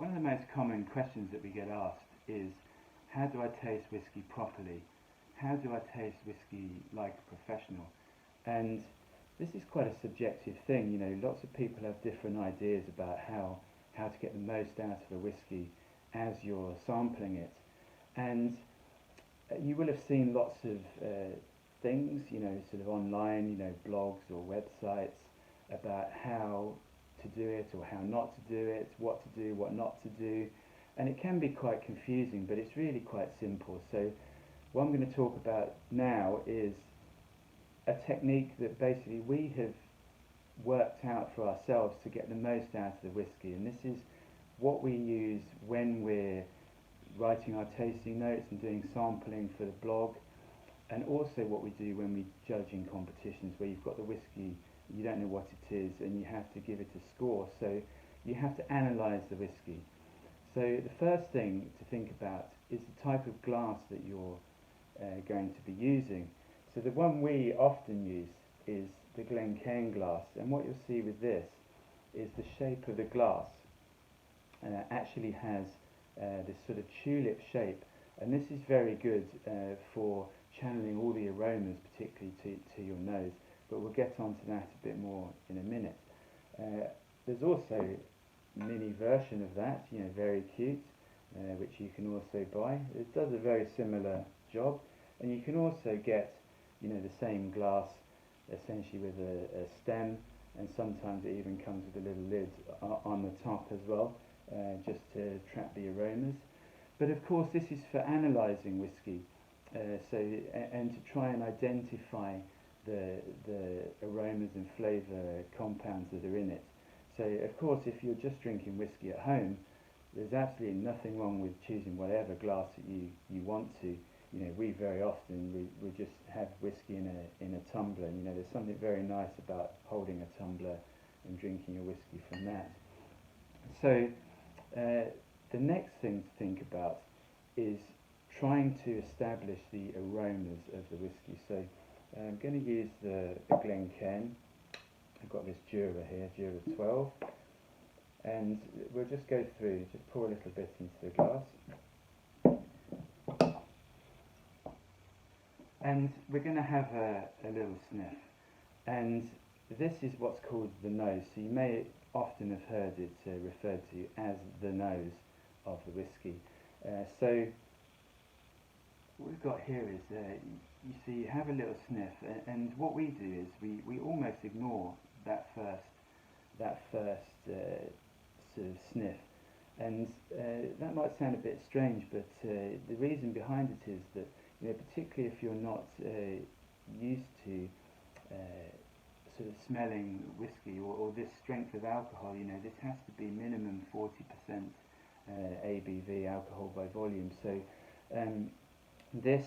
One of the most common questions that we get asked is, how do I taste whiskey properly? How do I taste whiskey like a professional? And this is quite a subjective thing. Lots of people have different ideas about how to get the most out of a whiskey as you're sampling it. And you will have seen lots of things, sort of online, blogs or websites about how to do it or how not to do it, what to do, what not to do. And it can be quite confusing, but it's really quite simple. So what I'm going to talk about now is a technique that basically we have worked out for ourselves to get the most out of the whiskey. And this is what we use when we're writing our tasting notes and doing sampling for the blog, and also what we do when we judge in competitions where you've got the whiskey, you don't know what it is, and you have to give it a score. So you have to analyse the whiskey. So the first thing to think about is the type of glass that you're going to be using. So the one we often use is the Glencairn glass, and what you'll see with this is the shape of the glass actually has this sort of tulip shape, and this is very good for channeling all the aromas, particularly to your nose, but we'll get onto that a bit more in a minute. There's also a mini version of that, very cute, which you can also buy. It does a very similar job, and you can also get the same glass essentially with a stem, and sometimes it even comes with a little lid on the top as well, just to trap the aromas. But of course this is for analysing whiskey, and to try and identify the aromas and flavour compounds that are in it. So of course if you're just drinking whiskey at home, there's absolutely nothing wrong with choosing whatever glass that you want to. We very often we just have whiskey in a tumbler. There's something very nice about holding a tumbler and drinking your whiskey from that. So the next thing to think about is trying to establish the aromas of the whiskey. So I'm going to use the Glencairn. I've got this Jura here, Jura 12, and we'll just go through, just pour a little bit into the glass. And we're going to have a little sniff, and this is what's called the nose. So you may often have heard it referred to as the nose of the whiskey. So what we've got here is, you see, you have a little sniff, and what we do is we almost ignore that first sort of sniff, and that might sound a bit strange, but the reason behind it is that particularly if you're not used to sort of smelling whiskey or this strength of alcohol, this has to be minimum 40% ABV, alcohol by volume. So this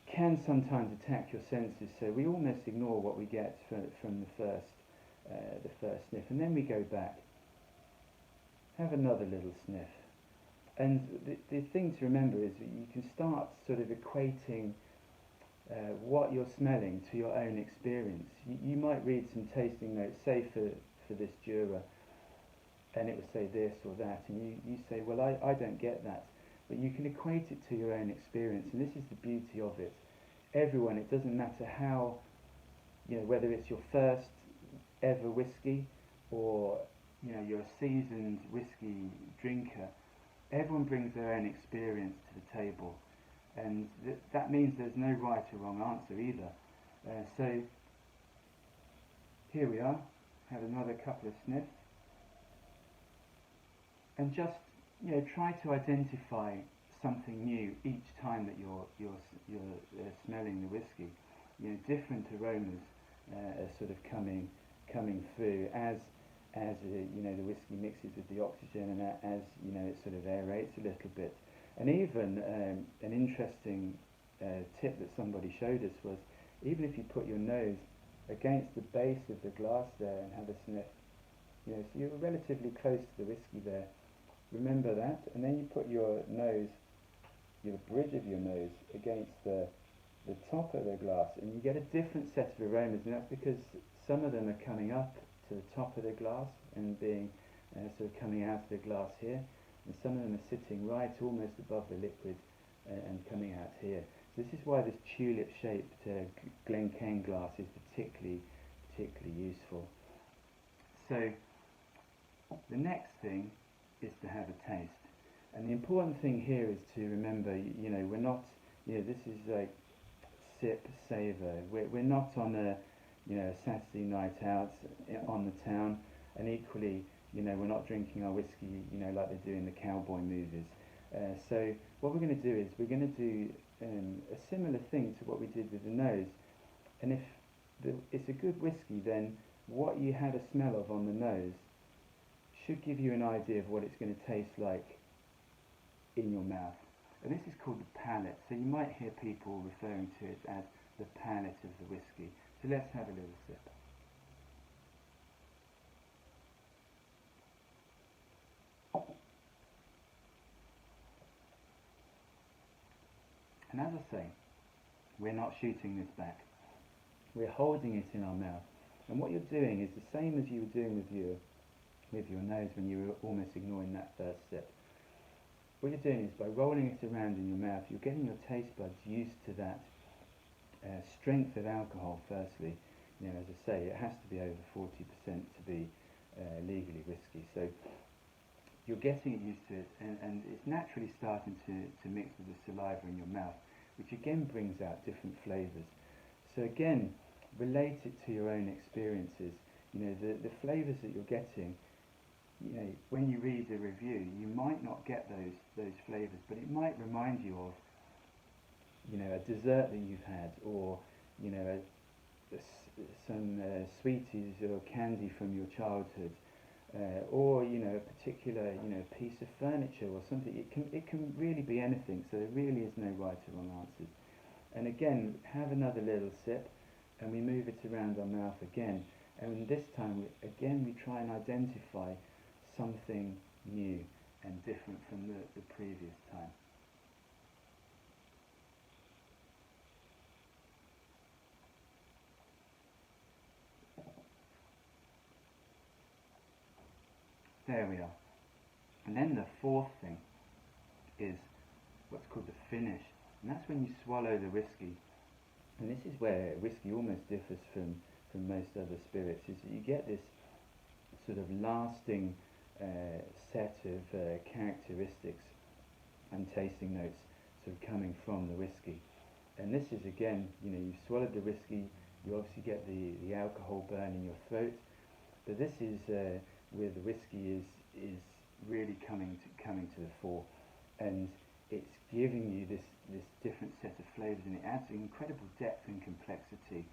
can sometimes attack your senses. So we almost ignore what we get from the first sniff, and then we go back, have another little sniff. And the thing to remember is that you can start sort of equating what you're smelling to your own experience. You might read some tasting notes, say for this Jura, and it will say this or that, and you say, well, I don't get that. But you can equate it to your own experience, and this is the beauty of it. Everyone, it doesn't matter how, whether it's your first ever whiskey or, you're a seasoned whiskey drinker, everyone brings their own experience to the table, and that means there's no right or wrong answer either. So here we are, have another couple of sniffs, and just try to identify something new each time that you're smelling the whiskey. Different aromas are sort of coming through as the whiskey mixes with the oxygen, and as it sort of aerates a little bit. And even an interesting tip that somebody showed us was, even if you put your nose against the base of the glass there and have a sniff, so you're relatively close to the whiskey there. Remember that, and then you put your nose, the bridge of your nose, against the top of the glass, and you get a different set of aromas, and that's because some of them are coming up to the top of the glass and being sort of coming out of the glass here, and some of them are sitting right almost above the liquid and coming out here. So this is why this tulip-shaped Glencairn glass is particularly useful. So the next thing is to have a taste. And the important thing here is to remember, we're not, this is like sip, savour. We're not on a Saturday night out on the town, and equally, we're not drinking our whiskey, like they do in the cowboy movies. So what we're going to do is we're going to do a similar thing to what we did with the nose. And if it's a good whiskey, then what you had a smell of on the nose should give you an idea of what it's going to taste like in your mouth. And this is called the palate. So you might hear people referring to it as the palate of the whiskey. So let's have a little sip. And as I say, we're not shooting this back. We're holding it in our mouth. And what you're doing is the same as you were doing with your nose when you were almost ignoring that first sip. What you're doing is by rolling it around in your mouth, you're getting your taste buds used to that strength of alcohol firstly. As I say, it has to be over 40% to be legally whiskey. So you're getting it used to it, and it's naturally starting to mix with the saliva in your mouth, which again brings out different flavours. So again, relate it to your own experiences. The flavours that you're getting, when you read the review, you might not get those flavours, but it might remind you of, a dessert that you've had, or, some sweeties or candy from your childhood, or, a particular, piece of furniture or something. It can really be anything, so there really is no right or wrong answers. And again, have another little sip, and we move it around our mouth again. And this time, we try and identify something new and different from the previous time. There we are. And then the fourth thing is what's called the finish. And that's when you swallow the whiskey. And this is where whiskey almost differs from most other spirits, is that you get this sort of lasting set of characteristics and tasting notes sort of coming from the whiskey. And this is again, you've swallowed the whiskey, you obviously get the alcohol burn in your throat, but this is where the whiskey is really coming to the fore, and it's giving you this different set of flavours, and it adds incredible depth and complexity.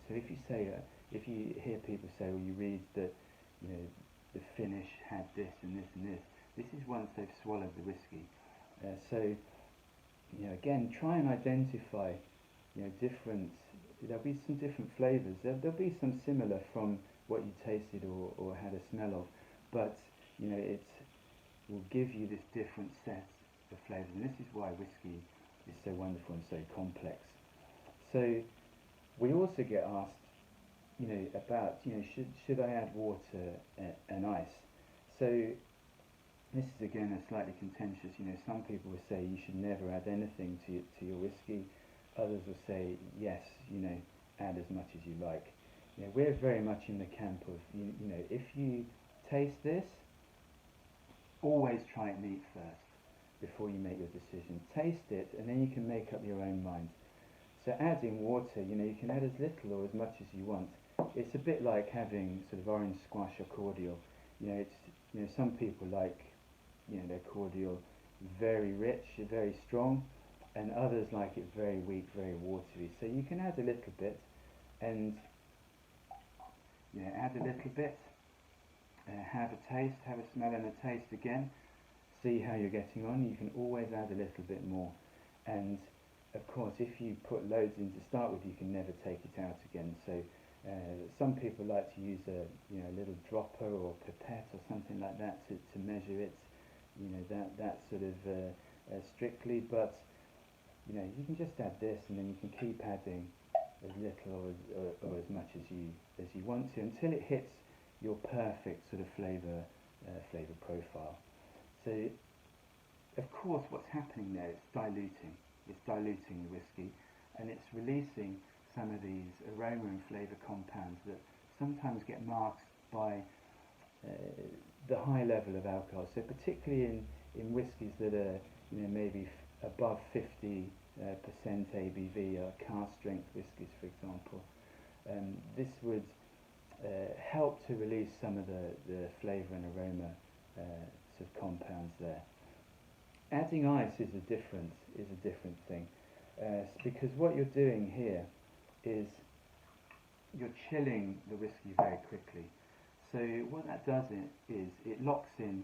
So if you hear people say, or you read that, the finish had this and this and this, this is once they've swallowed the whiskey. So again, try and identify, different. There'll be some different flavours. There'll be some similar from what you tasted or had a smell of, but it will give you this different set of flavours, and this is why whiskey is so wonderful and so complex. So we also get asked, about, should I add water and ice? So this is again a slightly contentious. Some people will say you should never add anything to your whiskey. Others will say yes, add as much as you like. We're very much in the camp of, if you taste this, always try it neat first before you make your decision. Taste it, and then you can make up your own mind. So adding water, you can add as little or as much as you want. It's a bit like having sort of orange squash or cordial. Some people like, their cordial very rich, very strong, and others like it very weak, very watery. So you can add a little bit, and add a little bit, have a taste, have a smell and a taste again, see how you're getting on. You can always add a little bit more, and of course if you put loads in to start with, you can never take it out again. So some people like to use a little dropper or pipette or something like that to measure it, that sort of strictly, but you can just add this, and then you can keep adding as little or as much as you want to, until it hits your perfect sort of flavour flavour profile. So, of course, what's happening there is diluting. It's diluting the whisky, and it's releasing some of these aroma and flavour compounds that sometimes get masked by the high level of alcohol. So particularly in whiskies that are maybe above 50% ABV, or cask strength whiskies, for example, this would help to release some of the flavour and aroma sort of compounds there. Adding ice is a different thing, because what you're doing here is you're chilling the whisky very quickly. So what that does is it locks in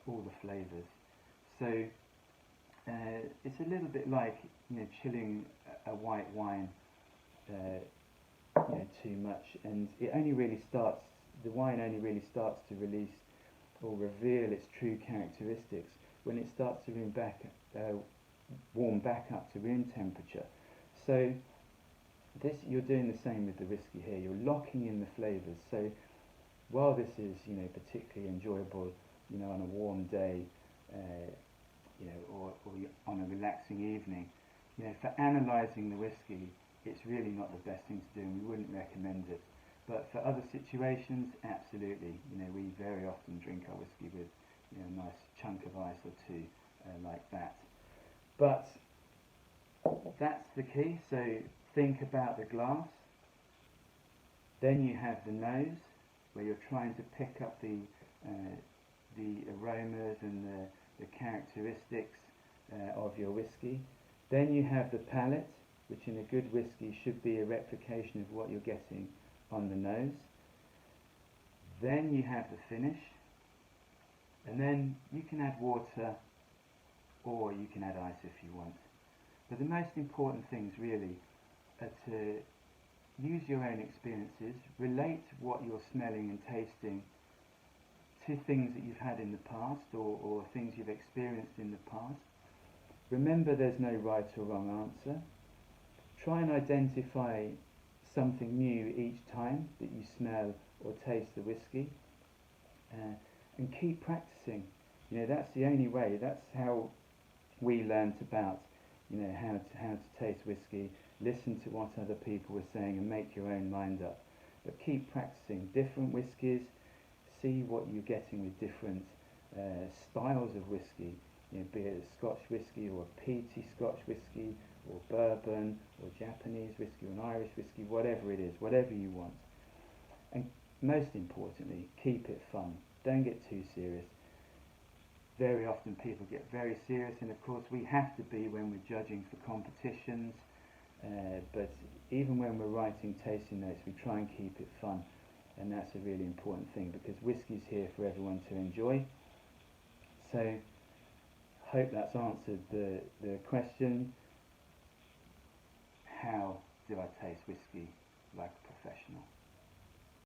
all the flavours. So it's a little bit like chilling a white wine too much, and the wine only really starts to release or reveal its true characteristics when it starts to warm back up to room temperature. So you're doing the same with the whisky here. You're locking in the flavours. So while this is particularly enjoyable on a warm day, or on a relaxing evening, for analysing the whisky, it's really not the best thing to do, and we wouldn't recommend it. But for other situations, absolutely. We very often drink our whisky with a nice chunk of ice or two, like that. But that's the key. So think about the glass. Then you have the nose, where you're trying to pick up the aromas and the characteristics of your whisky. Then you have the palate, which in a good whisky should be a replication of what you're getting on the nose. Then you have the finish, and then you can add water or you can add ice if you want. But the most important things really are to use your own experiences, relate what you're smelling and tasting to things that you've had in the past, or things you've experienced in the past. Remember, there's no right or wrong answer. Try and identify something new each time that you smell or taste the whisky, and keep practicing. That's the only way. That's how we learnt about how to taste whisky. Listen to what other people were saying and make your own mind up. But keep practicing different whiskies. See what you're getting with different styles of whisky. Be it a Scotch whisky or a peaty Scotch whisky, or bourbon, or Japanese whisky, or an Irish whisky, whatever it is, whatever you want. And most importantly, keep it fun. Don't get too serious. Very often people get very serious, and of course we have to be when we're judging for competitions, but even when we're writing tasting notes, we try and keep it fun, and that's a really important thing, because whiskey's here for everyone to enjoy. So hope that's answered the question.